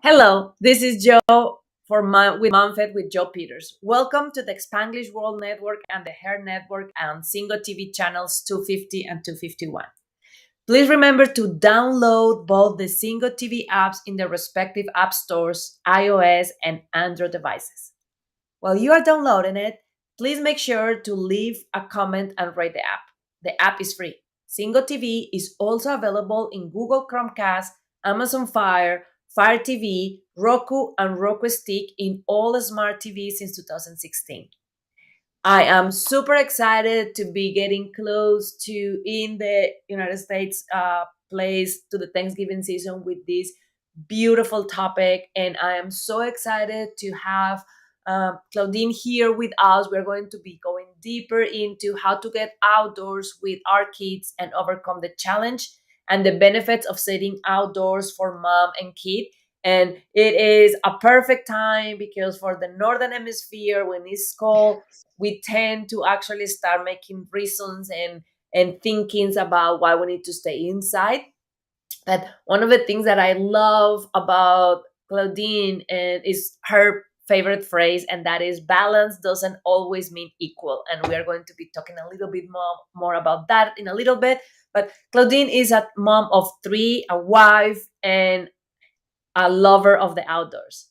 Hello, this is Joe with MomFit with Joe Peters. Welcome to the Spanglish World Network and the H.E.R Network and Single TV channels 250 and 251. Please remember to download both the Single TV apps in their respective app stores, iOS and Android devices. While you are downloading it, please make sure to leave a comment and rate the app. The app is free. Single TV is also available in Google Chromecast, Amazon Fire, Fire TV, Roku, and Roku Stick in all smart TVs since 2016. I am super excited to be getting close to in the United States place to the Thanksgiving season with this beautiful topic, and I am so excited to have Claudine here with us. We're going to be going deeper into how to get outdoors with our kids and overcome the challenge and the benefits of sitting outdoors for mom and kid. And it is a perfect time because for the northern hemisphere, when it's cold, we tend to actually start making reasons and thinkings about why we need to stay inside. But one of the things that I love about Claudine and is her favorite phrase, and that is balance doesn't always mean equal. And we are going to be talking a little bit more about that in a little bit. But Claudine is a mom of three, a wife, and a lover of the outdoors.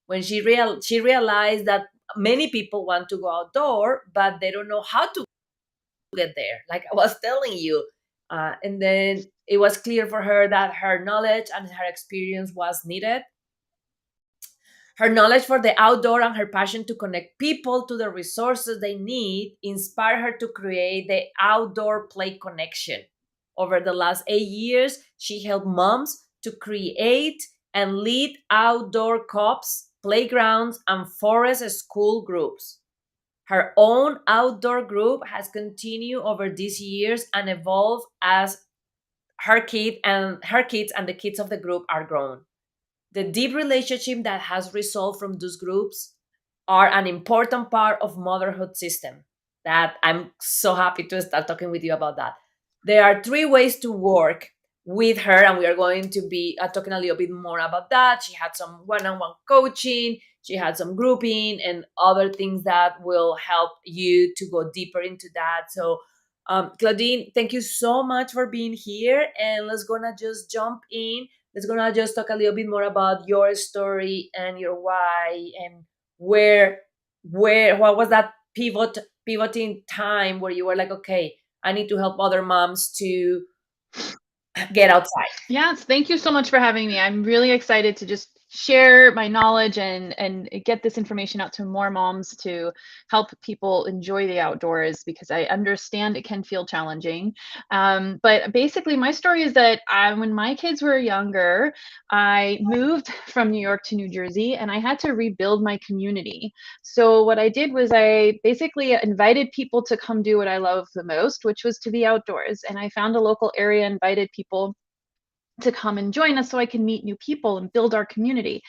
When she realized that many people want to go outdoor, but they don't know how to get there, like I was telling you. And then it was clear for her that her knowledge and her experience was needed. Her knowledge for the outdoor and her passion to connect people to the resources they need inspired her to create the Outdoor Play Connection. Over the last 8 years, she helped moms to create and lead outdoor co-ops, playgrounds, and forest school groups. Her own outdoor group has continued over these years and evolved as her kids and the kids of the group are grown. The deep relationship that has resulted from those groups are an important part of motherhood system that I'm so happy to start talking with you about that. There are three ways to work with her, and we are going to be talking a little bit more about that. She had some one-on-one coaching, she had some grouping and other things that will help you to go deeper into that. So Claudine, thank you so much for being here, and let's gonna just jump in. Let's gonna just talk a little bit more about your story and your why and where what was that pivoting time where you were like, okay, I need to help other moms to get outside. Yes, thank you so much for having me. I'm really excited to just share my knowledge and get this information out to more moms to help people enjoy the outdoors because I understand it can feel challenging. But basically, my story is that when my kids were younger, I moved from New York to New Jersey and I had to rebuild my community. So what I did was I basically invited people to come do what I love the most, which was to be outdoors. And I found a local area, invited people to come and join us so I can meet new people and build our community.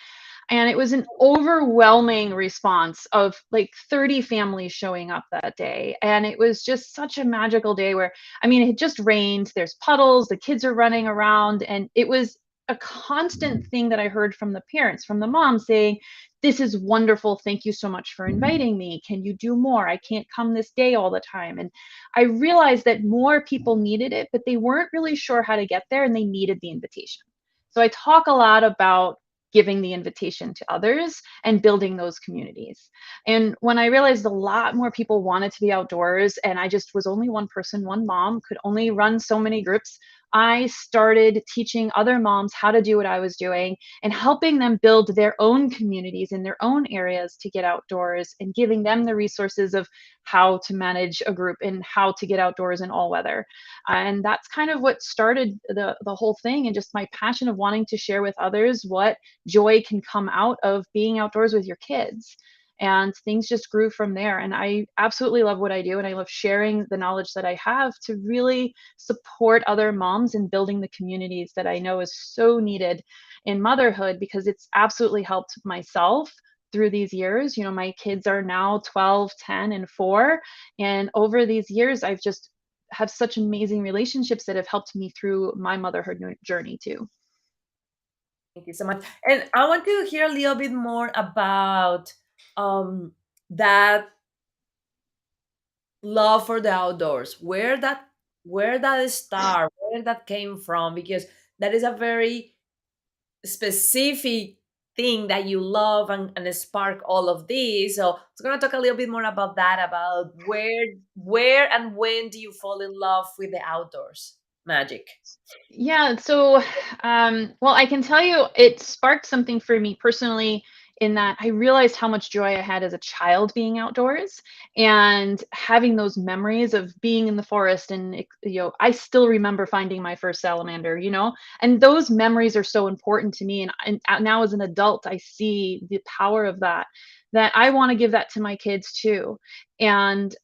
And it was an overwhelming response of like 30 families showing up that day. And it was just such a magical day where, I mean, it had just rained, there's puddles, the kids are running around, and it was a constant thing that I heard from the parents, from the moms saying, "This is wonderful. Thank you so much for inviting me. Can you do more? I can't come this day all the time." And I realized that more people needed it, but they weren't really sure how to get there and they needed the invitation. So I talk a lot about giving the invitation to others and building those communities. And when I realized a lot more people wanted to be outdoors and I just was only one person, one mom, could only run so many groups, I started teaching other moms how to do what I was doing and helping them build their own communities in their own areas to get outdoors and giving them the resources of how to manage a group and how to get outdoors in all weather. And that's kind of what started the whole thing, and just my passion of wanting to share with others what joy can come out of being outdoors with your kids. And things just grew from there. And I absolutely love what I do. And I love sharing the knowledge that I have to really support other moms in building the communities that I know is so needed in motherhood, because it's absolutely helped myself through these years. You know, my kids are now 12, 10, and 4. And over these years, I've just have such amazing relationships that have helped me through my motherhood journey too. Thank you so much. And I want to hear a little bit more about um, that love for the outdoors. Where that start, where that came from, because that is a very specific thing that you love, and spark all of these. So it's gonna talk a little bit more about that, about where and when do you fall in love with the outdoors magic. Yeah, so well, I can tell you it sparked something for me personally in that I realized how much joy I had as a child being outdoors and having those memories of being in the forest and I still remember finding my first salamander, and those memories are so important to me and now as an adult I see the power of that I want to give that to my kids too. And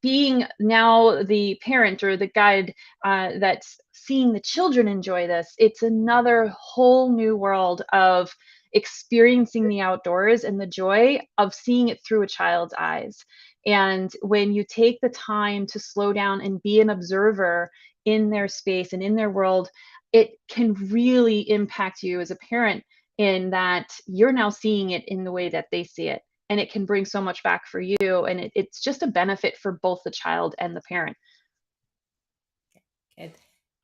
being now the parent or the guide that's seeing the children enjoy this, it's another whole new world of experiencing the outdoors and the joy of seeing it through a child's eyes. And when you take the time to slow down and be an observer in their space and in their world, it can really impact you as a parent in that you're now seeing it in the way that they see it. And it can bring so much back for you. And it's just a benefit for both the child and the parent. Okay.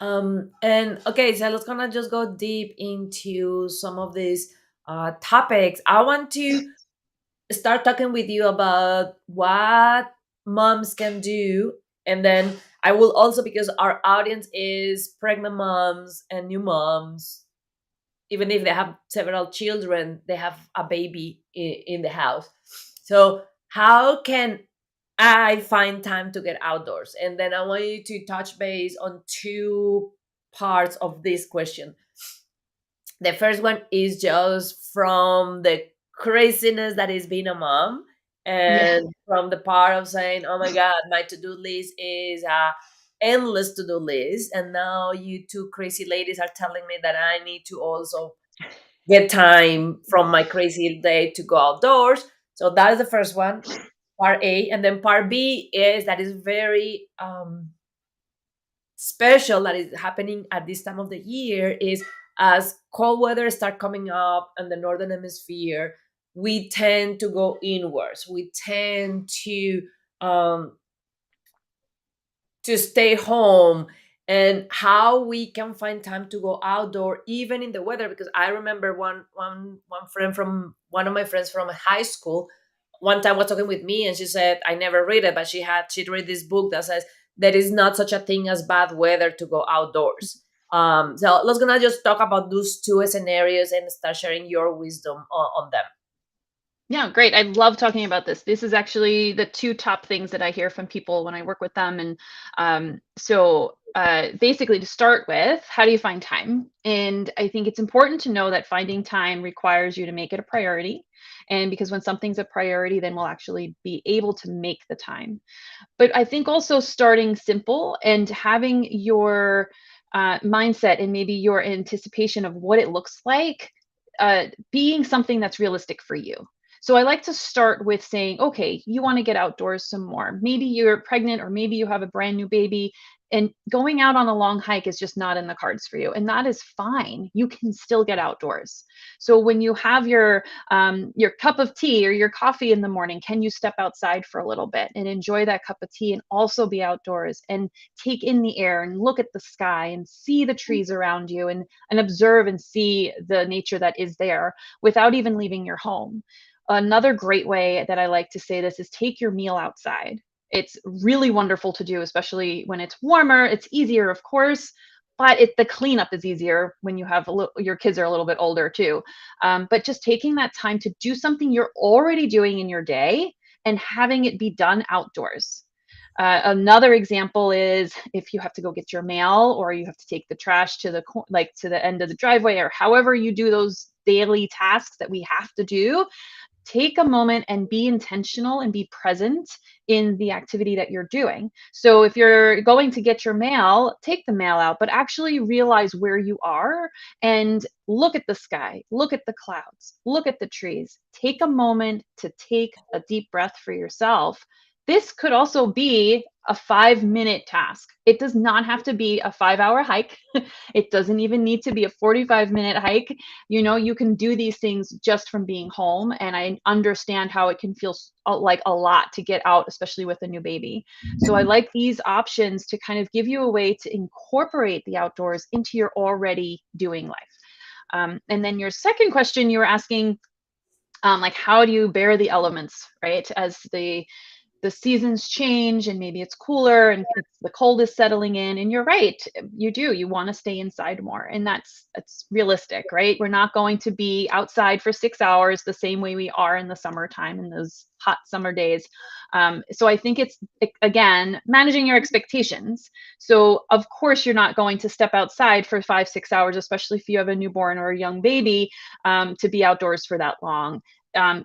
And okay, so let's gonna just go deep into some of these topics. I want to start talking with you about what moms can do, and then I will also, because our audience is pregnant moms and new moms, even if they have several children, they have a baby in the house. So how can I find time to get outdoors? And then I want you to touch base on two parts of this question. The first one is just from the craziness that is being a mom, Yeah. and from the part of saying, oh my God, my to do list is a endless to do list. And now you two crazy ladies are telling me that I need to also get time from my crazy day to go outdoors. So that is the first one, part A. And then part B is that is very special, that is happening at this time of the year, is as cold weather start coming up in the northern hemisphere, we tend to go inwards. We tend um, to stay home, and how we can find time to go outdoor even in the weather. Because I remember one friend from one of my friends from high school one time was talking with me, and she said, I never read it, but she'd read this book that says there is not such a thing as bad weather to go outdoors. So let's gonna just talk about those two scenarios and start sharing your wisdom on them. Yeah, great. I love talking about this. This is actually the two top things that I hear from people when I work with them. And basically, to start with, how do you find time? And I think it's important to know that finding time requires you to make it a priority. And because when something's a priority, then we'll actually be able to make the time. But I think also starting simple and having your mindset and maybe your anticipation of what it looks like being something that's realistic for you. So I like to start with saying, okay, you want to get outdoors some more. Maybe you're pregnant or maybe you have a brand new baby and going out on a long hike is just not in the cards for you. And that is fine. You can still get outdoors. So when you have your cup of tea or your coffee in the morning, can you step outside for a little bit and enjoy that cup of tea and also be outdoors and take in the air and look at the sky and see the trees around you and observe and see the nature that is there without even leaving your home. Another great way that I like to say this is take your meal outside. It's really wonderful to do, especially when it's warmer. It's easier, of course, but the cleanup is easier when you have your kids are a little bit older too. But just taking that time to do something you're already doing in your day and having it be done outdoors. Another example is if you have to go get your mail or you have to take the trash to to the end of the driveway or however you do those daily tasks that we have to do, take a moment and be intentional and be present in the activity that you're doing. So if you're going to get your mail, take the mail out, but actually realize where you are and look at the sky, look at the clouds, look at the trees. Take a moment to take a deep breath for yourself. This could also be a 5-minute task. It does not have to be a 5-hour hike. It doesn't even need to be a 45-minute hike. You can do these things just from being home. And I understand how it can feel like a lot to get out, especially with a new baby. So I like these options to kind of give you a way to incorporate the outdoors into your already doing life. And then your second question, you were asking, like, how do you bear the elements, right? As the seasons change and maybe it's cooler and the cold is settling in, and you're right, you want to stay inside more, and that's realistic, right? We're not going to be outside for 6 hours the same way we are in the summertime in those hot summer days. So I think it's, again, managing your expectations. So of course you're not going to step outside for 5-6 hours, especially if you have a newborn or a young baby, to be outdoors for that long.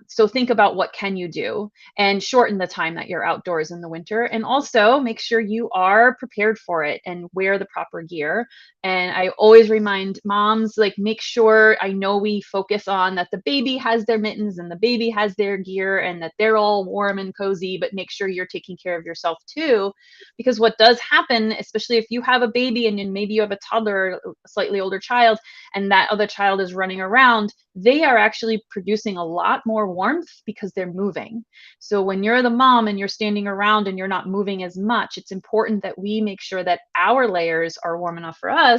So think about what can you do and shorten the time that you're outdoors in the winter, and also make sure you are prepared for it and wear the proper gear. And I always remind moms, like, make sure, I know we focus on that the baby has their mittens and the baby has their gear and that they're all warm and cozy, but make sure you're taking care of yourself too, because what does happen, especially if you have a baby and then maybe you have a toddler, a slightly older child, and that other child is running around, they are actually producing a lot more warmth because they're moving. So when you're the mom and you're standing around and you're not moving as much, it's important that we make sure that our layers are warm enough for us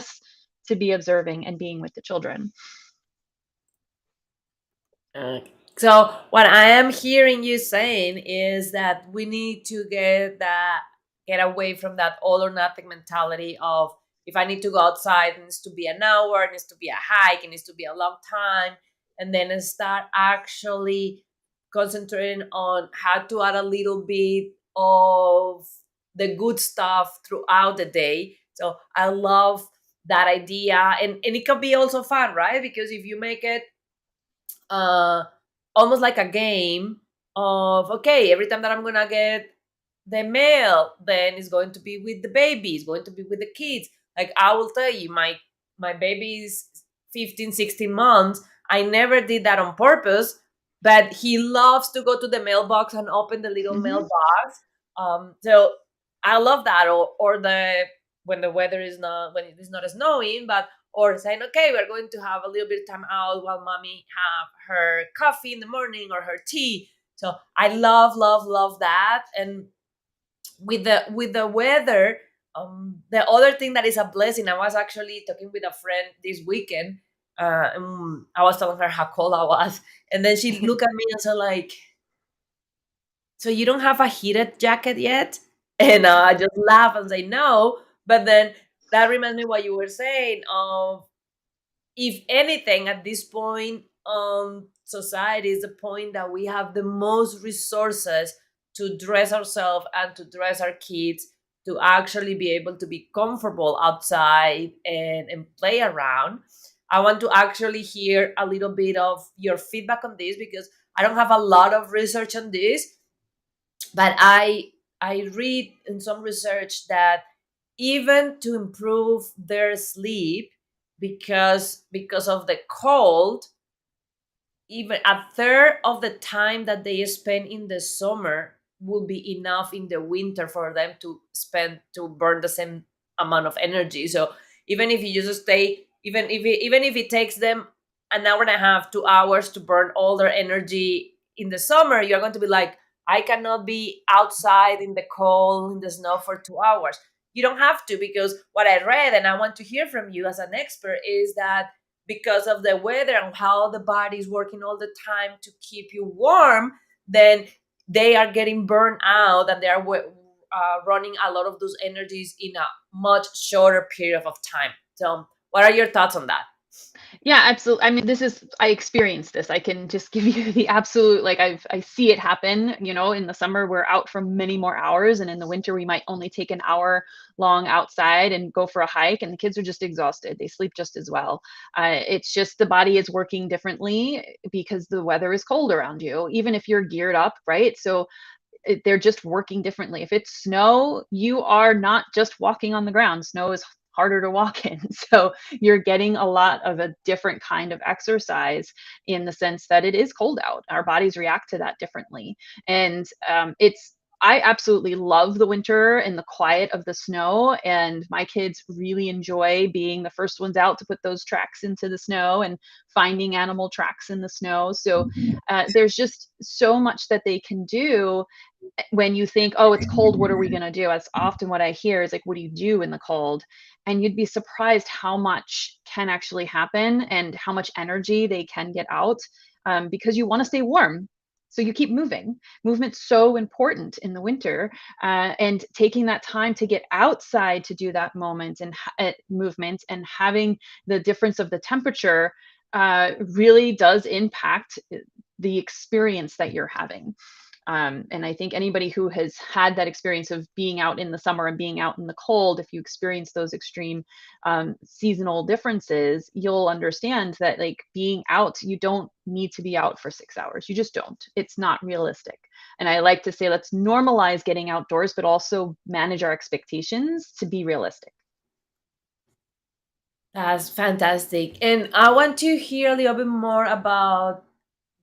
to be observing and being with the children. So what I am hearing you saying is that we need to get away from that all or nothing mentality of, if I need to go outside, it needs to be an hour, it needs to be a hike, it needs to be a long time, and then start actually concentrating on how to add a little bit of the good stuff throughout the day. So I love that idea, and it can be also fun, right? Because if you make it uh almost like a game of, okay, every time that I'm gonna get the mail, then it's going to be with the baby, it's going to be with the kids. Like, I will tell you, my baby is 15, 16 months. I never did that on purpose, but he loves to go to the mailbox and open the little Hmm. mailbox. So I love that. Or the when the weather is not, when it is not snowing, but or saying, okay, we're going to have a little bit of time out while mommy have her coffee in the morning or her tea. So I love, love, love that. And with the weather, the other thing that is a blessing, I was actually talking with a friend this weekend, and I was telling her how cold I was, and then she looked at me and said, like, so you don't have a heated jacket yet? And I just laugh and say no. But then that reminds me what you were saying of, if anything, at this point, society is the point that we have the most resources to dress ourselves and to dress our kids to actually be able to be comfortable outside and play around. I want to actually hear a little bit of your feedback on this, because I don't have a lot of research on this, but I read in some research that even to improve their sleep, because of the cold, even a third of the time that they spend in the summer will be enough in the winter for them to spend, to burn the same amount of energy. So even if you just stay, even if it takes them an hour and a half, 2 hours to burn all their energy in the summer, you're going to be like, I cannot be outside in the cold, in the snow for 2 hours. You don't have to, because what I read, and I want to hear from you as an expert, is that because of the weather and how the body is working all the time to keep you warm, then they are getting burned out, and they are running a lot of those energies in a much shorter period of time. So, what are your thoughts on that? Yeah, absolutely. I mean, I experienced this. I can just give you the absolute, like, I see it happen, in the summer we're out for many more hours, and in the winter we might only take an hour long outside and go for a hike, and the kids are just exhausted. They sleep just as well. It's just the body is working differently because the weather is cold around you, even if you're geared up, right? So they're just working differently. If it's snow, you are not just walking on the ground. Snow is harder to walk in. So you're getting a lot of a different kind of exercise in the sense that it is cold out. Our bodies react to that differently. And it's I absolutely love the winter and the quiet of the snow, and my kids really enjoy being the first ones out to put those tracks into the snow and finding animal tracks in the snow. So there's just so much that they can do when you think, oh, it's cold, what are we going to do? That's often what I hear is like, what do you do in the cold? And you'd be surprised how much can actually happen and how much energy they can get out, because you want to stay warm. So you keep moving. Movement's so important in the winter, and taking that time to get outside to do that moment and movement and having the difference of the temperature really does impact the experience that you're having. And I think anybody who has had that experience of being out in the summer and being out in the cold, if you experience those extreme seasonal differences, you'll understand that like being out, you don't need to be out for 6 hours. You just don't. It's not realistic. And I like to say, let's normalize getting outdoors, but also manage our expectations to be realistic. That's fantastic. And I want to hear a little bit more about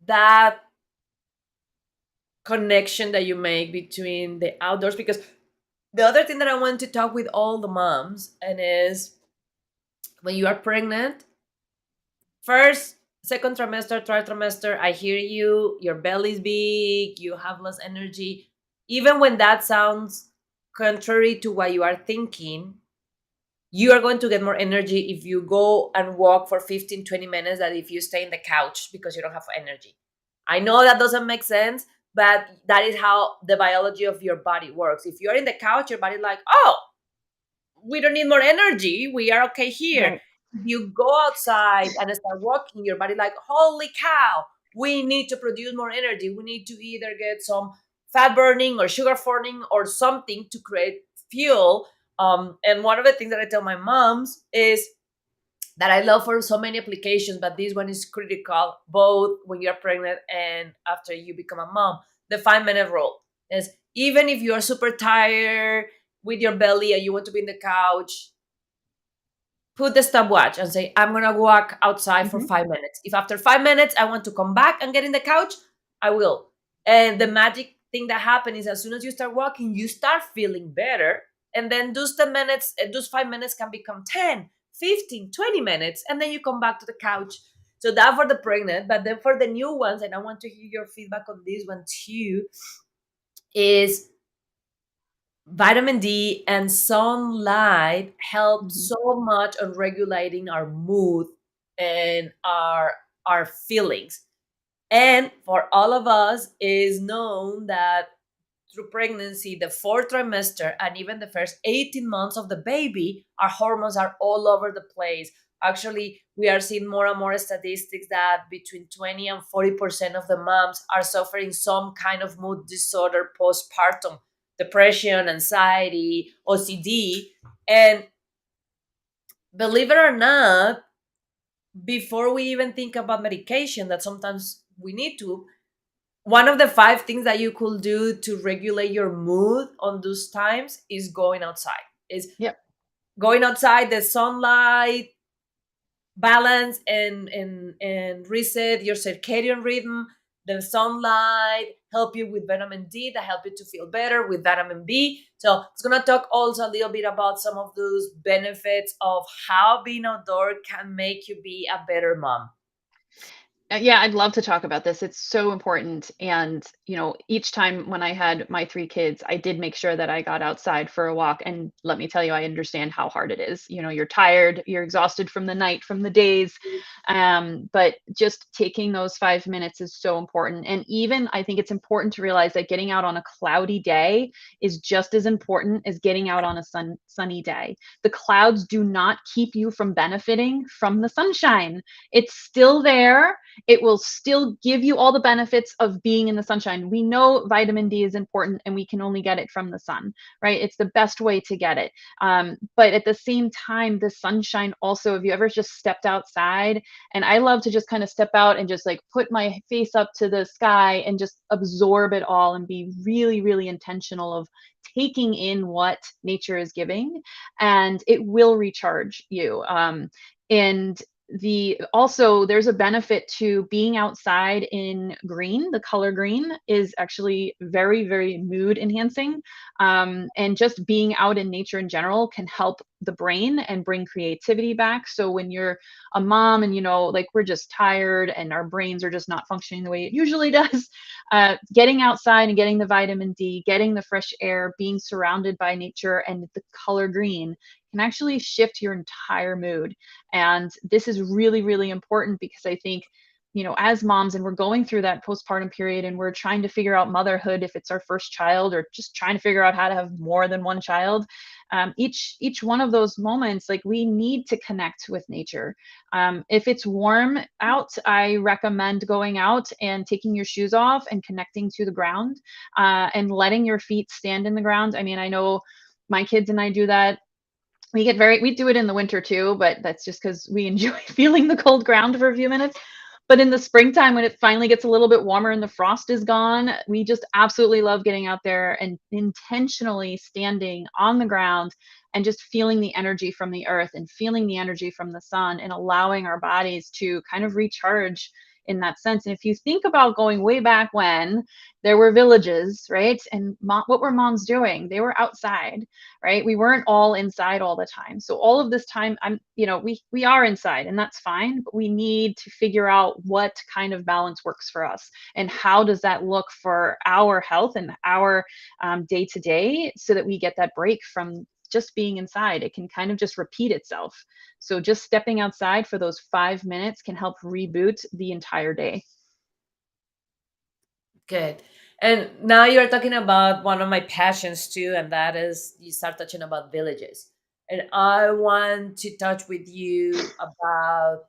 that connection that you make between the outdoors, because the other thing that I want to talk with all the moms and is when you are pregnant, first, second trimester, third trimester, I hear you, your belly's big, you have less energy. Even when that sounds contrary to what you are thinking, you are going to get more energy if you go and walk for 15-20 minutes than if you stay in the couch because you don't have energy. I know that doesn't make sense, but that is how the biology of your body works. If you're in the couch, your body's like, oh, we don't need more energy. We are okay here. Right. If you go outside and start walking, your body like, holy cow, we need to produce more energy. We need to either get some fat burning or sugar burning or something to create fuel. And one of the things that I tell my moms is that I love for so many applications, but this one is critical both when you're pregnant and after you become a mom. The 5 minute rule is even if you're super tired with your belly and you want to be in the couch, put the stopwatch and say, I'm gonna walk outside for Hmm. 5 minutes. If after 5 minutes I want to come back and get in the couch, I will. And the magic thing that happens is as soon as you start walking, you start feeling better. And then those 10 minutes, those 5 minutes can become 10, 15, 20 minutes. And then you come back to the couch. So that for the pregnant, but then for the new ones, and I want to hear your feedback on this one too, is vitamin D and sunlight help Hmm. so much on regulating our mood and our feelings. And for all of us, is known that through pregnancy, the fourth trimester, and even the first 18 months of the baby, our hormones are all over the place. Actually, we are seeing more and more statistics that between 20 and 40% of the moms are suffering some kind of mood disorder postpartum, depression, anxiety, OCD. And believe it or not, before we even think about medication, that sometimes we need to, one of the five things that you could do to regulate your mood on those times is going outside. Is Yep. going outside, the sunlight, balance and reset your circadian rhythm. The sunlight help you with vitamin D that help you to feel better with vitamin B. So it's gonna talk also a little bit about some of those benefits of how being outdoor can make you be a better mom. Yeah, I'd love to talk about this. It's so important. And, each time when I had my three kids, I did make sure that I got outside for a walk. And let me tell you, I understand how hard it is. You're tired, you're exhausted from the night, from the days. But just taking those 5 minutes is so important. And even I think it's important to realize that getting out on a cloudy day is just as important as getting out on a sunny day. The clouds do not keep you from benefiting from the sunshine. It's still there. It will still give you all the benefits of being in the sunshine. We know vitamin D is important and we can only get it from the sun, right? It's the best way to get it. But at the same time, the sunshine also, have you ever just stepped outside? And I love to just kind of step out and just like put my face up to the sky and just absorb it all and be really, really intentional of taking in what nature is giving, and it will recharge you. And the also there's a benefit to being outside in green. The color green is actually very, very mood enhancing. And just being out in nature in general can help the brain and bring creativity back. So when you're a mom and, like, we're just tired and our brains are just not functioning the way it usually does, getting outside and getting the vitamin D, getting the fresh air, being surrounded by nature and the color green can actually shift your entire mood. And this is really, really important because I think, as moms, and we're going through that postpartum period and we're trying to figure out motherhood if it's our first child, or just trying to figure out how to have more than one child. Each one of those moments, like, we need to connect with nature. If it's warm out, I recommend going out and taking your shoes off and connecting to the ground, and letting your feet stand in the ground. I mean, I know my kids and I do that. We do it in the winter too, but that's just because we enjoy feeling the cold ground for a few minutes. But in the springtime, when it finally gets a little bit warmer and the frost is gone, we just absolutely love getting out there and intentionally standing on the ground and just feeling the energy from the earth and feeling the energy from the sun and allowing our bodies to kind of recharge in that sense. And if you think about going way back when there were villages, right? And what were moms doing? They were outside, right? We weren't all inside all the time. So all of this time, we are inside, and that's fine, but we need to figure out what kind of balance works for us and how does that look for our health and our day to day, so that we get that break from just being inside. It can kind of just repeat itself. So just stepping outside for those 5 minutes can help reboot the entire day. Good. And now you're talking about one of my passions too, and that is you start touching about villages. And I want to touch with you about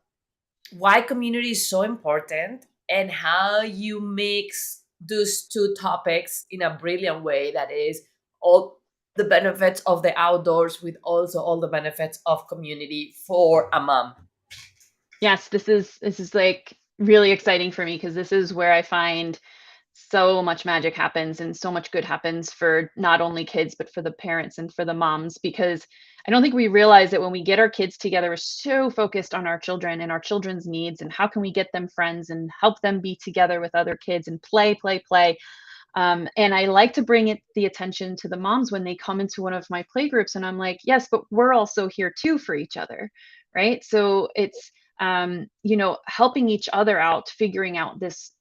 why community is so important and how you mix those two topics in a brilliant way, that is all the benefits of the outdoors with also all the benefits of community for a mom. Yes, this is like really exciting for me because this is where I find so much magic happens and so much good happens for not only kids but for the parents and for the moms, because I don't think we realize that when we get our kids together, we're so focused on our children and our children's needs and how can we get them friends and help them be together with other kids and play, play, play. And I like to bring the attention to the moms when they come into one of my play groups, and I'm like, yes, but we're also here too for each other, right? So it's helping each other out, figuring out this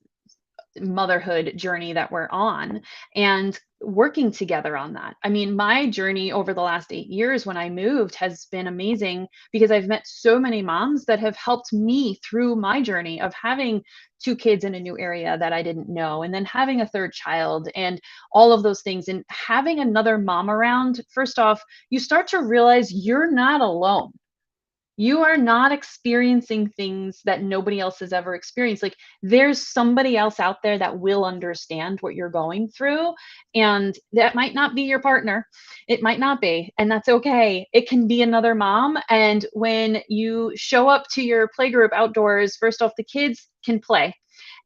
motherhood journey that we're on and working together on that. I mean, my journey over the last 8 years when I moved has been amazing because I've met so many moms that have helped me through my journey of having two kids in a new area that I didn't know, and then having a third child and all of those things. And having another mom around, first off, you start to realize you're not alone. You are not experiencing things that nobody else has ever experienced. Like, there's somebody else out there that will understand what you're going through, and that might not be your partner. It might not be, and that's okay. It can be another mom. And when you show up to your playgroup outdoors, first off, the kids can play.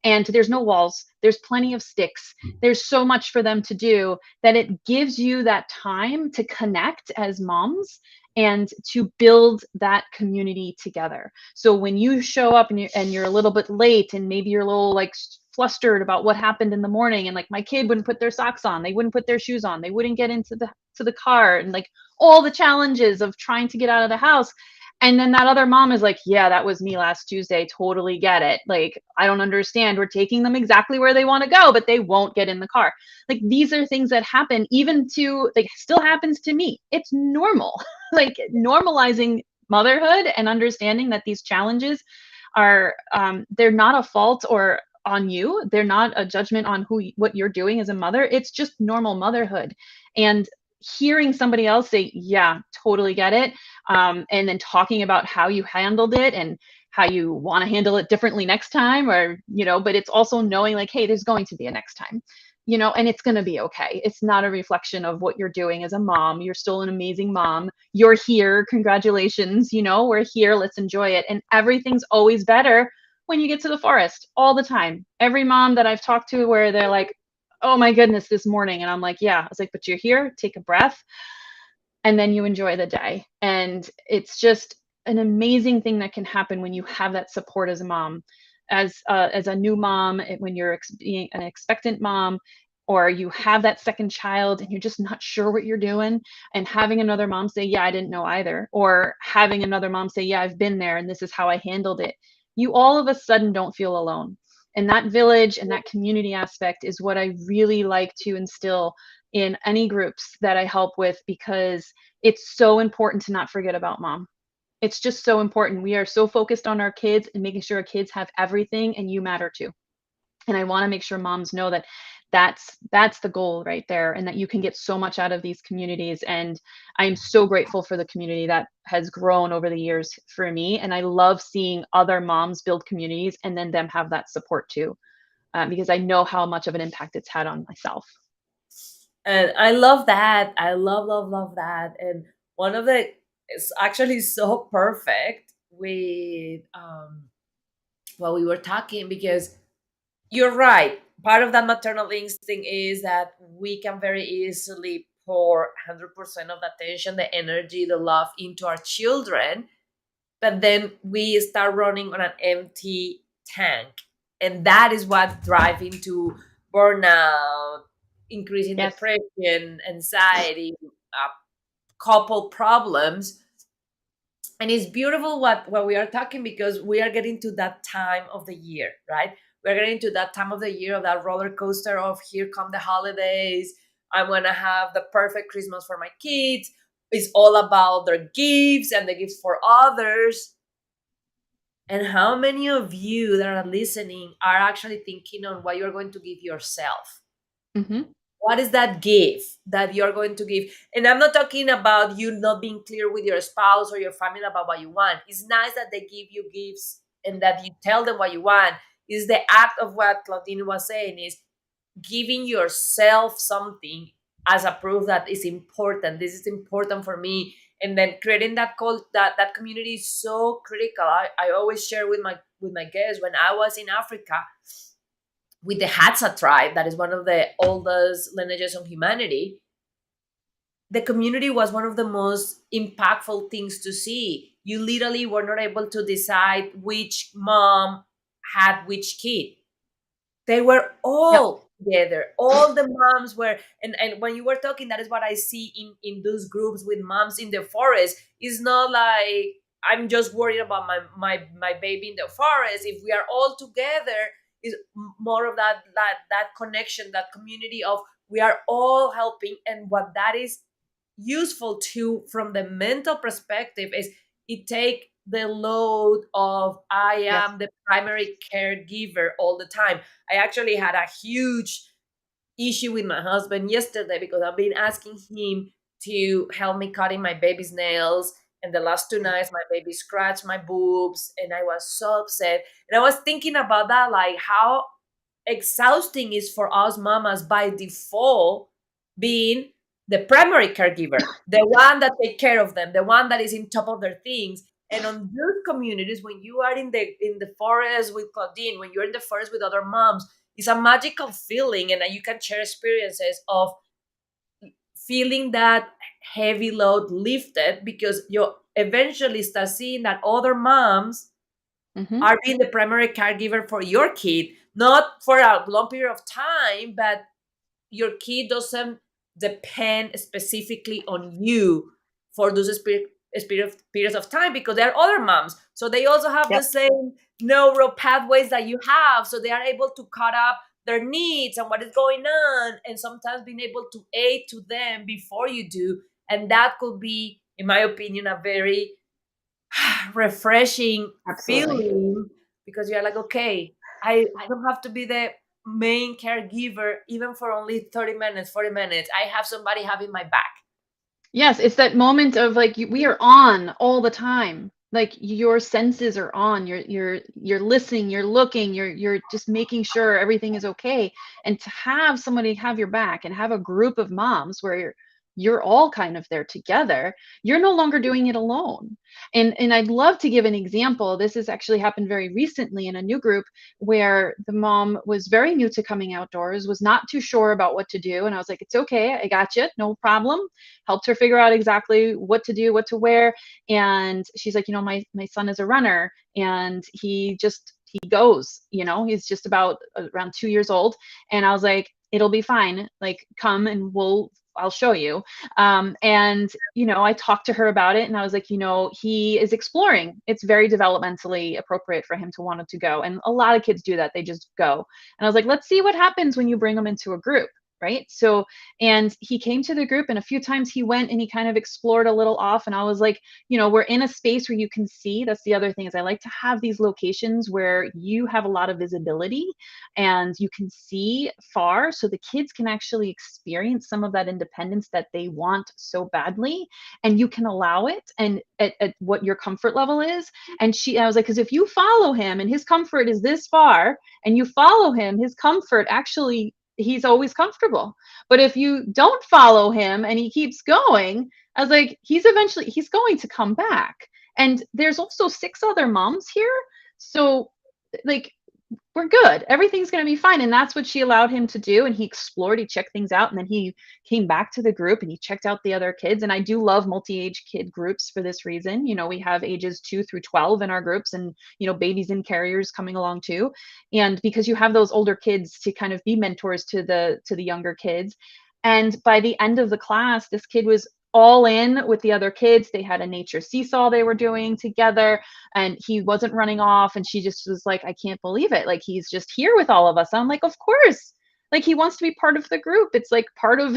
And there's no walls, there's plenty of sticks, there's so much for them to do that it gives you that time to connect as moms and to build that community together. So when you show up and you're a little bit late and maybe you're a little like flustered about what happened in the morning, and like my kid wouldn't put their socks on, they wouldn't put their shoes on, they wouldn't get into the car, and like all the challenges of trying to get out of the house. And then that other mom is like, yeah, that was me last Tuesday. Totally get it. Like, I don't understand. We're taking them exactly where they want to go, but they won't get in the car. Like, these are things that happen even to, like, still happens to me. It's normal. Like, normalizing motherhood and understanding that these challenges are, they're not a fault or on you. They're not a judgment on what you're doing as a mother. It's just normal motherhood. And hearing somebody else say, yeah, totally get it, and then talking about how you handled it and how you want to handle it differently next time, or but it's also knowing like, hey, there's going to be a next time, and it's going to be okay. It's not a reflection of what you're doing as a mom. You're still an amazing mom. You're here, congratulations. We're here, let's enjoy it. And everything's always better when you get to the forest, all the time. Every mom that I've talked to where they're like, oh my goodness, this morning, and I'm like, yeah. I was like, but you're here, take a breath, and then you enjoy the day. And it's just an amazing thing that can happen when you have that support as a mom, as a new mom, when you're being an expectant mom, or you have that second child and you're just not sure what you're doing, and having another mom say, yeah, I didn't know either, or having another mom say, yeah, I've been there and this is how I handled it, you all of a sudden don't feel alone. And that village and that community aspect is what I really like to instill in any groups that I help with, because it's so important to not forget about mom. It's just so important. We are so focused on our kids and making sure our kids have everything, and you matter too. And I want to make sure moms know that that's the goal right there, and that you can get so much out of these communities. And I'm so grateful for the community that has grown over the years for me, and I love seeing other moms build communities and then them have that support too, because I know how much of an impact it's had on myself. And I love that. I love that. And one of the it's actually so perfect with what we were talking, because you're right. Part of that maternal instinct is that we can very easily pour 100% of the attention, the energy, the love into our children, but then we start running on an empty tank. And that is what drives into burnout, increasing Yes. depression, anxiety, couple problems. And it's beautiful what we are talking, because we are getting to that time of the year, right? We're getting to that time of the year of that roller coaster of here come the holidays. I want to have the perfect Christmas for my kids. It's all about their gifts and the gifts for others. And how many of you that are listening are actually thinking on what you're going to give yourself? Hmm. What is that gift that you're going to give? And I'm not talking about you not being clear with your spouse or your family about what you want. It's nice that they give you gifts and that you tell them what you want. Is the act of what Claudine was saying, is giving yourself something as a proof that is important. This is important for me. And then creating that that community is so critical. I always share with my guests, when I was in Africa with the H.E.R tribe, that is one of the oldest lineages of humanity, the community was one of the most impactful things to see. You literally were not able to decide which mom had which kid. They were Yep. all together. All the moms were, and when you were talking, that is what I see in those groups with moms in the forest. It's not like I'm just worried about my baby in the forest. If we are all together, is more of that connection, that community of we are all helping. And what that is useful too from the mental perspective is it take the load of I Yes. am the primary caregiver all the time. I actually had a huge issue with my husband yesterday, because I've been asking him to help me cutting my baby's nails. And the last 2 nights, my baby scratched my boobs, and I was so upset. And I was thinking about that, like how exhausting is for us mamas by default being the primary caregiver, the one that take care of them, the one that is in top of their things. And on those communities, when you are in the forest with Claudine, when you're in the forest with other moms, it's a magical feeling, and you can share experiences of feeling that heavy load lifted, because you eventually start seeing that other moms Hmm. are being the primary caregiver for your kid, not for a long period of time, but your kid doesn't depend specifically on you for those periods of time, because there are other moms. So they also have the Yep. same neural pathways that you have. So they are able to cut up their needs and what is going on, and sometimes being able to aid to them before you do. And that could be, in my opinion, a very refreshing Absolutely. feeling, because you're like, okay, I don't have to be the main caregiver even for only 30 minutes, 40 minutes. I have somebody having my back. Yes, it's that moment of like we are on all the time. Like your senses are on. You're listening, you're looking, you're just making sure everything is okay. And to have somebody have your back and have a group of moms where you're all kind of there together. You're no longer doing it alone. And I'd love to give an example. This has actually happened very recently in a new group where the mom was very new to coming outdoors, was not too sure about what to do. And I was like, it's okay, I got you, no problem. Helped her figure out exactly what to do, what to wear. And she's like, my son is a runner, and he goes, he's just about around 2 years old. And I was like, it'll be fine. Like, come and I'll show you. And I talked to her about it, and I was like, he is exploring. It's very developmentally appropriate for him to want to go. And a lot of kids do that. They just go. And I was like, let's see what happens when you bring them into a group. Right. So, and he came to the group, and a few times he went and he kind of explored a little off. And I was like, we're in a space where you can see. That's the other thing, is I like to have these locations where you have a lot of visibility and you can see far, so the kids can actually experience some of that independence that they want so badly, and you can allow it, and at what your comfort level is. And I was like, because if you follow him and his comfort is this far, and you follow him, his comfort actually, he's always comfortable. But if you don't follow him and he keeps going, I was like, he's going to come back. And there's also 6 other moms here, so like, we're good. Everything's going to be fine. And that's what she allowed him to do. And he explored, he checked things out. And then he came back to the group and he checked out the other kids. And I do love multi-age kid groups for this reason. We have ages 2 through 12 in our groups, and, babies and carriers coming along too. And because you have those older kids to kind of be mentors to the younger kids. And by the end of the class, this kid was all in with the other kids. They had a nature seesaw they were doing together, and he wasn't running off. And she just was like, I can't believe it. Like, he's just here with all of us. I'm like, of course. Like, he wants to be part of the group. It's like part of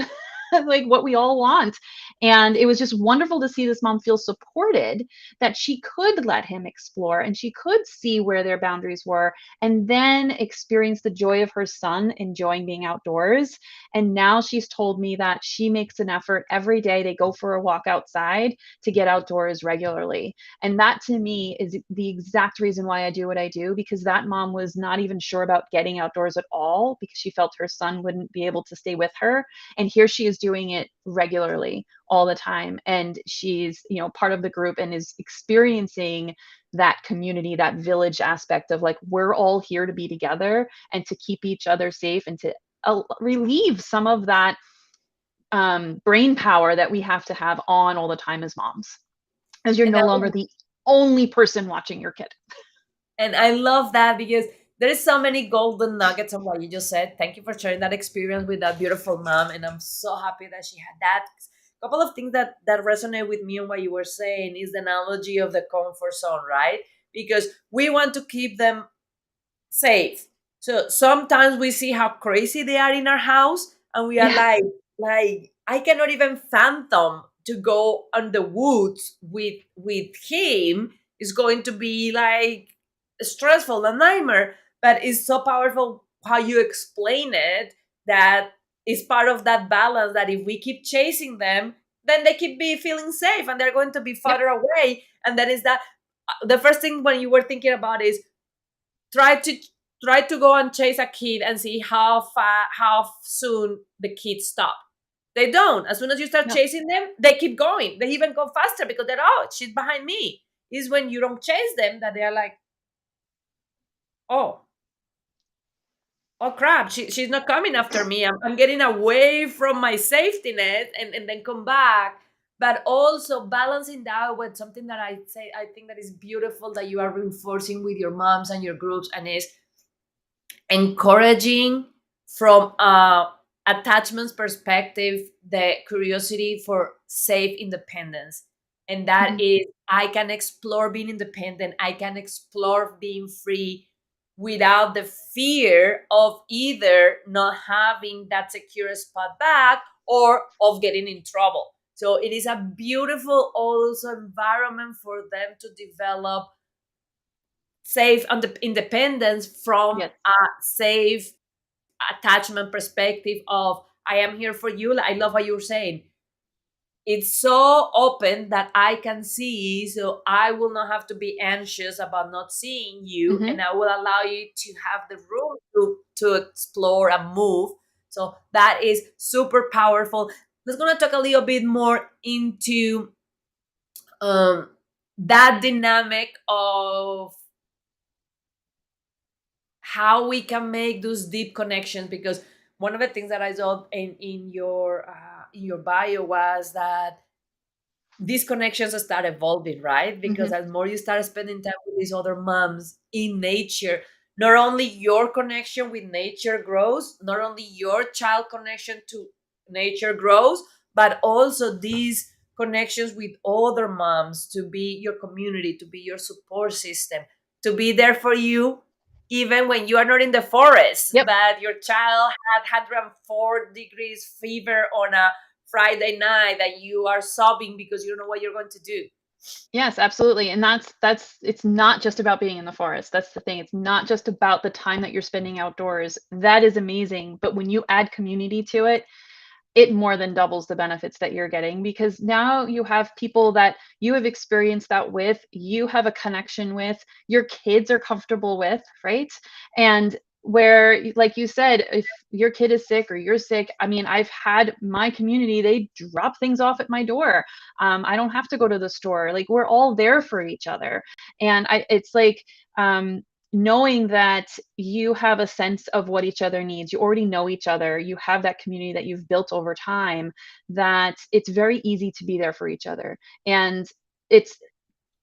like what we all want. And it was just wonderful to see this mom feel supported, that she could let him explore and she could see where their boundaries were, and then experience the joy of her son enjoying being outdoors. And now she's told me that she makes an effort every day. They go for a walk outside to get outdoors regularly. And that to me is the exact reason why I do what I do, because that mom was not even sure about getting outdoors at all because she felt her son wouldn't be able to stay with her. And here she is doing it regularly all the time. And she's, part of the group and is experiencing that community, that village aspect of like, we're all here to be together and to keep each other safe, and to relieve some of that brain power that we have on all the time as moms, as you're And no longer the only person watching your kid. And I love that because there is so many golden nuggets on what you just said. Thank you for sharing that experience with that beautiful mom, and I'm so happy that she had that. A couple of things that resonate with me on what you were saying is the analogy of the comfort zone, right? Because we want to keep them safe. So sometimes we see how crazy they are in our house, and we are Yeah. like I cannot even fathom to go on the woods with him. Is going to be like stressful, a nightmare. But it's so powerful how you explain it, that is part of that balance, that if we keep chasing them, then they keep be feeling safe and they're going to be Yep. farther away. And that is that the first thing when you were thinking about is try to try to go and chase a kid and see how soon the kids stop. They don't. As soon as you start Yep. chasing them, they keep going. They even go faster because they're, oh, she's behind me. Is when you don't chase them that they are like, oh, oh crap, she's not coming after me. I'm getting away from my safety net, and then come back. But also balancing that with something that I think that is beautiful, that you are reinforcing with your moms and your groups, and is encouraging from attachments perspective the curiosity for safe independence. And that Mhm. is, I can explore being independent, I can explore being free without the fear of either not having that secure spot back or of getting in trouble. So it is a beautiful also environment for them to develop safe independence from Yes. a safe attachment perspective of, I am here for you. I love what you're saying. It's so open that I can see, so I will not have to be anxious about not seeing you, Mhm. and I will allow you to have the room to explore and move. So that is super powerful. let's gonna talk a little bit more into um, that dynamic of how we can make those deep connections, because one of the things that I saw in your bio was that these connections start evolving, right? Because Hmm. as more you start spending time with these other moms in nature, not only your connection with nature grows, not only your child connection to nature grows, but also these connections with other moms to be your community, to be your support system, to be there for you even when you are not in the forest, Yep. that your child had 104 degrees fever on a Friday night, that you are sobbing because you don't know what you're going to do. Yes, absolutely. And that's it's not just about being in the forest. That's the thing. It's not just about the time that you're spending outdoors. That is amazing, but when you add community to it, it more than doubles the benefits that you're getting, because now you have people that you have experienced that with, you have a connection with, your kids are comfortable with, right? And where, like you said, if your kid is sick or you're sick, I mean, I've had my community, they drop things off at my door. I don't have to go to the store. Like, we're all there for each other. And it's like, knowing that you have a sense of what each other needs, you already know each other, you have that community that you've built over time, that it's very easy to be there for each other. And it's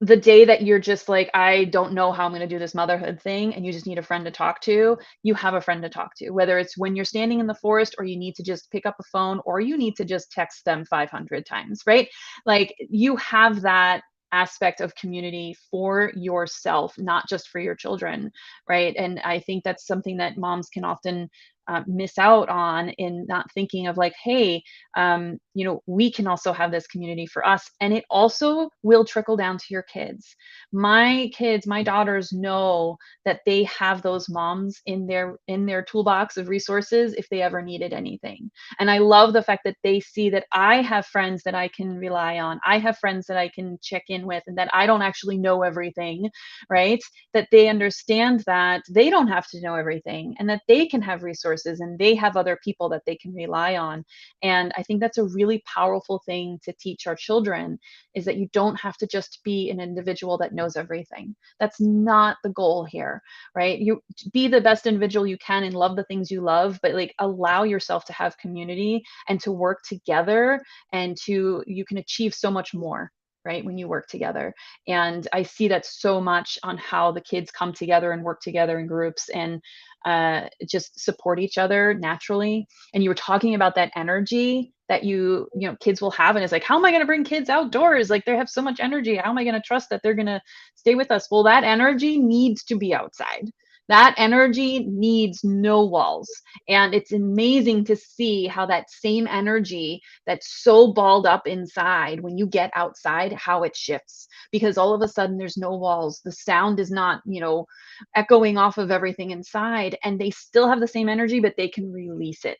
the day that you're just like, I don't know how I'm going to do this motherhood thing, and you just need a friend to talk to, you have a friend to talk to, whether it's when you're standing in the forest, or you need to just pick up a phone, or you need to just text them 500 times, right? Like, you have that aspect of community for yourself, not just for your children, right? And I think that's something that moms can often miss out on, in not thinking of like, hey, we can also have this community for us, and it also will trickle down to your kids. My kids, my daughters know that they have those moms in their toolbox of resources if they ever needed anything. And I love the fact that they see that I have friends that I can rely on. I have friends that I can check in with, and that I don't actually know everything, right? That they understand that they don't have to know everything, and that they can have resources, and they have other people that they can rely on. And I think that's a really powerful thing to teach our children, is that you don't have to just be an individual that knows everything. That's not the goal here, right? You be the best individual you can and love the things you love, but like, allow yourself to have community and to work together, and to you can achieve so much more, right, when you work together. And I see that so much on how the kids come together and work together in groups, and just support each other naturally. And you were talking about that energy that kids will have, and it's like, how am I going to bring kids outdoors? Like, they have so much energy, how am I going to trust that they're going to stay with us? Well, that energy needs to be outside. That energy needs no walls. And it's amazing to see how that same energy that's so balled up inside, when you get outside, how it shifts, because all of a sudden there's no walls, the sound is not echoing off of everything inside, and they still have the same energy, but they can release it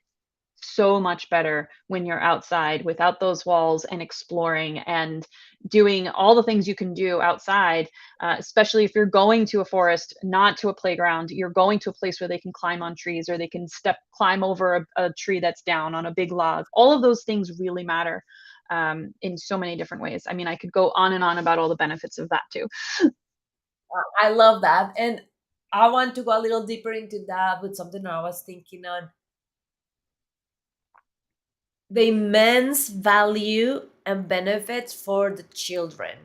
so much better when you're outside without those walls, and exploring and doing all the things you can do outside. Especially if you're going to a forest, not to a playground, you're going to a place where they can climb on trees, or they can climb over a tree that's down on a big log. All of those things really matter, in so many different ways. I mean, I could go on and on about all the benefits of that too. I love that. And I want to go a little deeper into that with something I was thinking on the immense value and benefits for the children.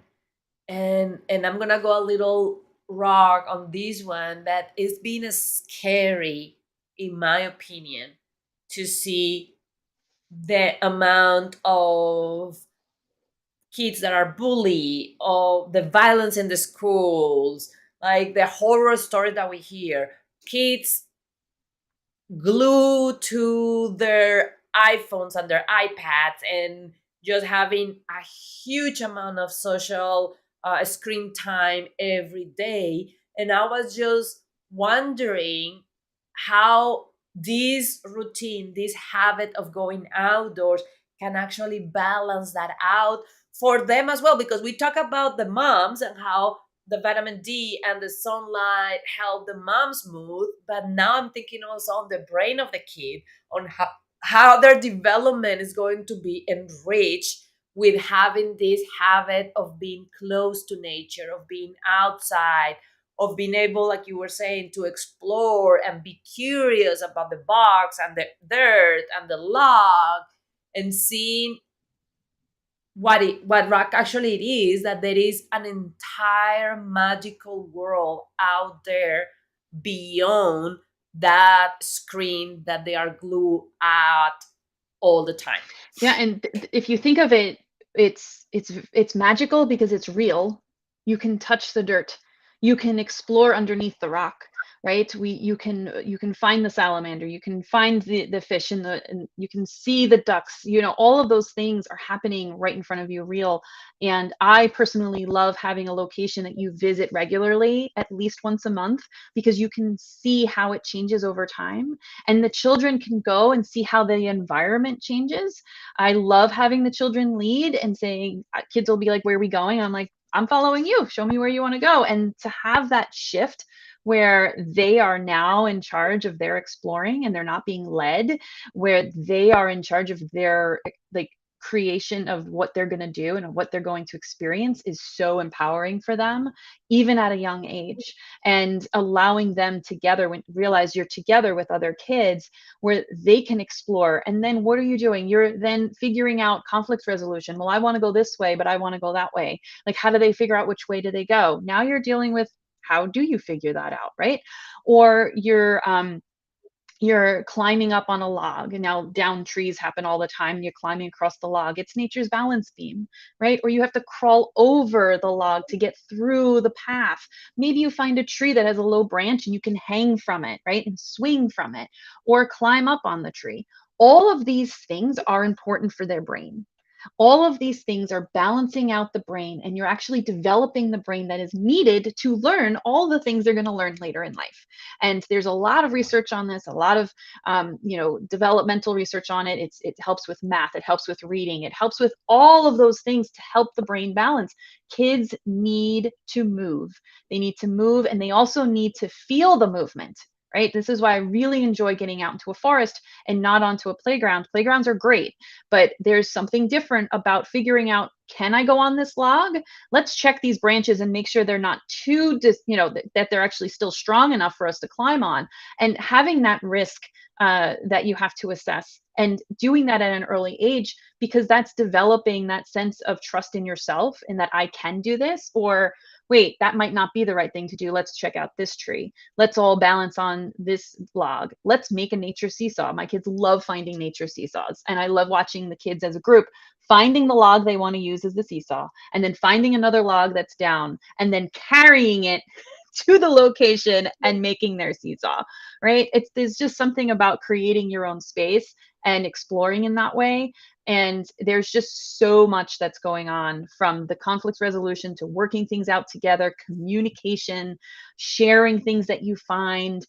And I'm gonna go a little rock on this one, that it's been scary, in my opinion, to see the amount of kids that are bullied, of the violence in the schools, like the horror story that we hear. Kids glued to their iPhones and their iPads, and just having a huge amount of social screen time every day. And I was just wondering how this routine, this habit of going outdoors, can actually balance that out for them as well. Because we talk about the moms and how the vitamin D and the sunlight help the mom's mood, but now I'm thinking also on the brain of the kid, on how their development is going to be enriched with having this habit of being close to nature, of being outside, of being able, like you were saying, to explore and be curious about the box and the dirt and the log, and seeing what rock actually it is, that there is an entire magical world out there beyond that screen that they are glued at all the time. Yeah, and if you think of it, it's magical because it's real. You can touch the dirt. You can explore underneath the rock, right? You can find the salamander, you can find the fish and you can see the ducks. All of those things are happening right in front of you, real. And I personally love having a location that you visit regularly, at least once a month, because you can see how it changes over time, and the children can go and see how the environment changes. I love having the children lead and saying, kids will be like, "Where are we going?" I'm like, "I'm following you. Show me where you want to go." And to have that shift where they are now in charge of their exploring and they're not being led, where they are in charge of their like creation of what they're going to do and what they're going to experience, is so empowering for them, even at a young age. And allowing them together, when realize you're together with other kids where they can explore. And then what are you doing? You're then figuring out conflict resolution. Well, I want to go this way, but I want to go that way. Like, how do they figure out which way do they go? Now you're dealing with, how do you figure that out, right? Or you're climbing up on a log, and now down trees happen all the time, and you're climbing across the log. It's nature's balance beam, right? Or you have to crawl over the log to get through the path. Maybe you find a tree that has a low branch and you can hang from it, right? And swing from it, or climb up on the tree. All of these things are important for their brain. All of these things are balancing out the brain, and you're actually developing the brain that is needed to learn all the things they're going to learn later in life. And there's a lot of research on this, a lot of developmental research on it. It helps with math, it helps with reading, it helps with all of those things to help the brain balance. Kids need to move. They need to move, and they also need to feel the movement. Right. This is why I really enjoy getting out into a forest and not onto a playground. Playgrounds are great, but there's something different about figuring out, can I go on this log? Let's check these branches and make sure they're not too that they're actually still strong enough for us to climb on. And having that risk that you have to assess, and doing that at an early age, because that's developing that sense of trust in yourself and that I can do this. Or wait, that might not be the right thing to do. Let's check out this tree. Let's all balance on this log. Let's make a nature seesaw. My kids love finding nature seesaws, and I love watching the kids as a group finding the log they want to use as the seesaw, and then finding another log that's down, and then carrying it to the location and making their seesaw, right? There's just something about creating your own space and exploring in that way. And there's just so much that's going on, from the conflict resolution to working things out together, communication, sharing things that you find,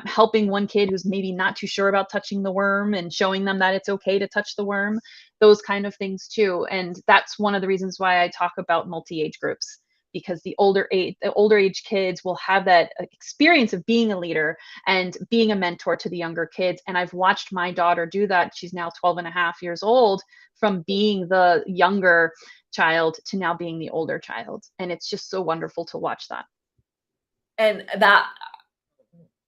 helping one kid who's maybe not too sure about touching the worm and showing them that it's okay to touch the worm, those kind of things too. And that's one of the reasons why I talk about multi-age groups, because the older age kids will have that experience of being a leader and being a mentor to the younger kids. And I've watched my daughter do that. She's now 12 and a half years old, from being the younger child to now being the older child. And it's just so wonderful to watch that. And that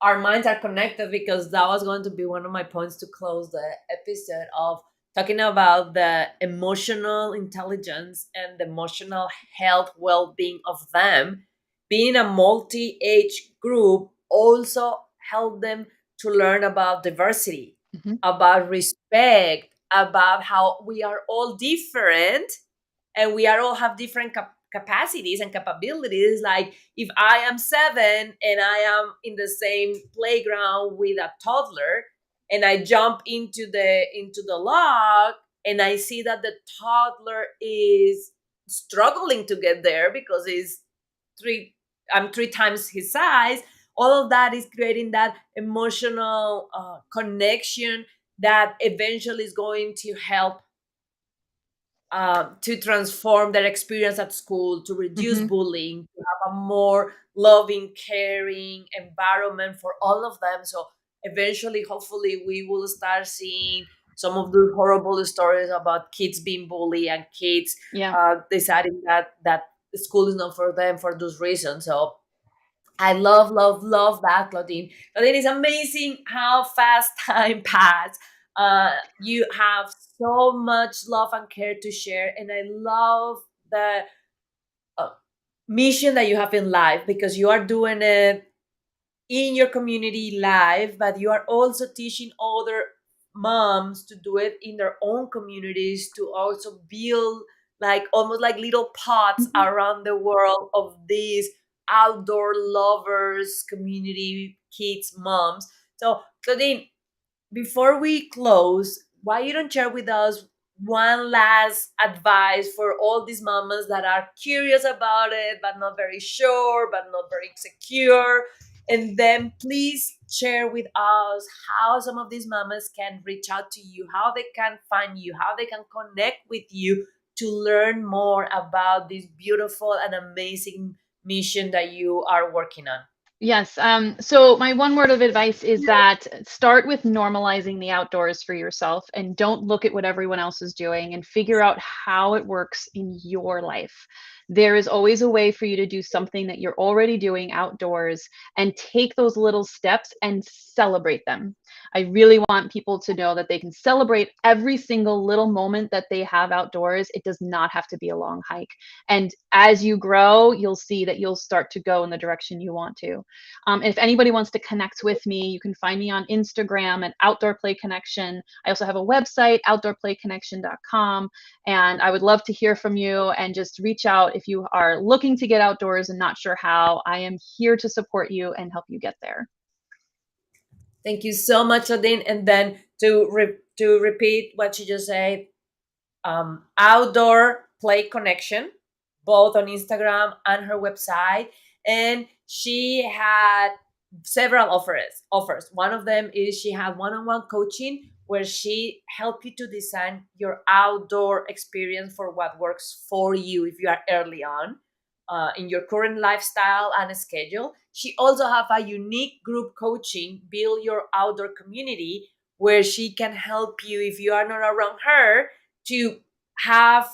our minds are connected, because that was going to be one of my points to close the episode, of talking about the emotional intelligence and the emotional health well-being of them. Being a multi-age group also help them to learn about diversity, Mhm. about respect, about how we are all different, and we are all have different capacities and capabilities. Like, if I am 7 and I am in the same playground with a toddler, and I jump into the log, and I see that the toddler is struggling to get there because three I'm 3 times his size. All of that is creating that emotional connection that eventually is going to help to transform their experience at school, to reduce Mhm. bullying, to have a more loving, caring environment for all of them. So eventually, hopefully, we will start seeing some of the horrible stories about kids being bullied and kids Yeah. deciding that school is not for them for those reasons. So I love, love, love that, Claudine. Claudine, it's amazing how fast time passed. You have so much love and care to share, and I love the uh, mission that you have in life, because you are doing it in your community live, but you are also teaching other moms to do it in their own communities, to also build like almost like little pots Mhm. around the world of these outdoor lovers community kids moms. So Claudine, before we close, why you don't share with us one last advice for all these mamas that are curious about it, but not very sure, but not very secure? And then please share with us how some of these mamas can reach out to you, how they can find you, how they can connect with you to learn more about this beautiful and amazing mission that you are working on. Yes. So my one word of advice is that start with normalizing the outdoors for yourself and don't look at what everyone else is doing and figure out how it works in your life. There is always a way for you to do something that you're already doing outdoors and take those little steps and celebrate them. I really want people to know that they can celebrate every single little moment that they have outdoors. It does not have to be a long hike. And as you grow, you'll see that you'll start to go in the direction you want to. If anybody wants to connect with me, you can find me on Instagram at Outdoor Play Connection. I also have a website, outdoorplayconnection.com. And I would love to hear from you and just reach out if you are looking to get outdoors and not sure how. I am here to support you and help you get there. Thank you so much, Odin. And then to repeat what you just said, outdoor play connection, both on Instagram and her website. And she had several offers. One of them is she had one-on-one coaching where she helped you to design your outdoor experience for what works for you if you are early on in your current lifestyle and schedule. She also have a unique group coaching, build your outdoor community, where she can help you if you are not around her to have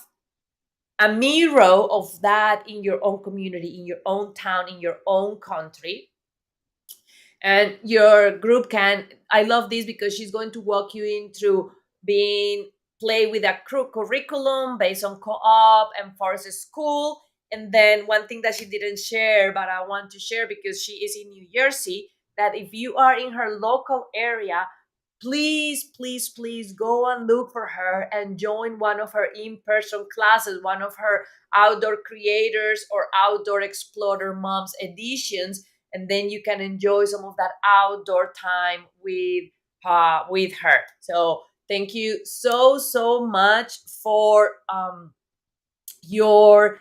a mirror of that in your own community, in your own town, in your own country. And your group can, I love this because she's going to walk you in through being play with a curriculum based on co-op and forest school. And then one thing that she didn't share, but I want to share because she is in New Jersey, that if you are in her local area, please, please, please go and look for her and join one of her in-person classes, one of her outdoor creators or outdoor explorer moms editions, and then you can enjoy some of that outdoor time with her. So thank you so much for your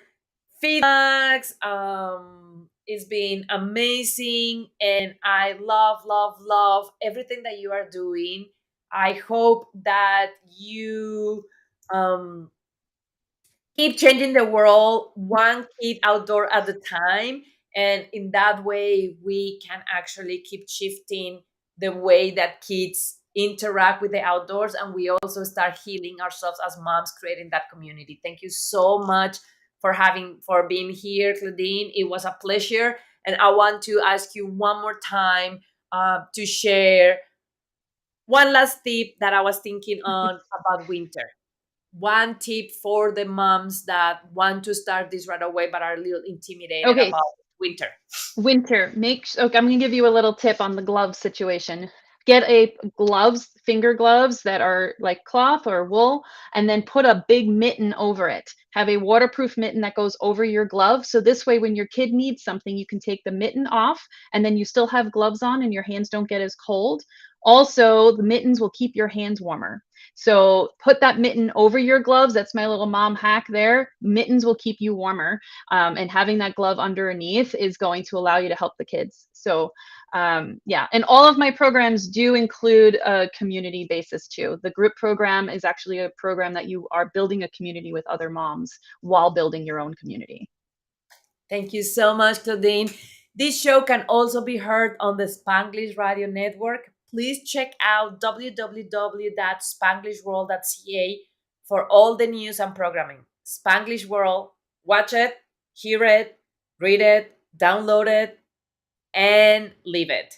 feedbacks. It's been amazing, and I love, love, love everything that you are doing. I hope that you um, keep changing the world one kid outdoor at a time, and in that way we can actually keep shifting the way that kids interact with the outdoors, and we also start healing ourselves as moms, creating that community. Thank you so much for being here, Claudine. It was a pleasure, and I want to ask you one more time to share one last tip that I was thinking on about winter. One tip for the moms that want to start this right away but are a little intimidated Okay, about winter. winter, okay, I'm gonna give you a little tip on the glove situation. Get a gloves, finger gloves that are like cloth or wool, and then put a big mitten over it. Have a waterproof mitten that goes over your glove. So this way, when your kid needs something, you can take the mitten off and then you still have gloves on and your hands don't get as cold. Also, the mittens will keep your hands warmer. So put that mitten over your gloves. That's my little mom hack there. Mittens will keep you warmer, and having that glove underneath is going to allow you to help the kids. So yeah, and all of my programs do include a community basis too. The group program is actually a program that you are building a community with other moms while building your own community. Thank you so much, Claudine. This show can also be heard on the Spanglish Radio Network. please check out www.spanglishworld.ca for all the news and programming. Spanglish World, watch it, hear it, read it, download it, and leave it.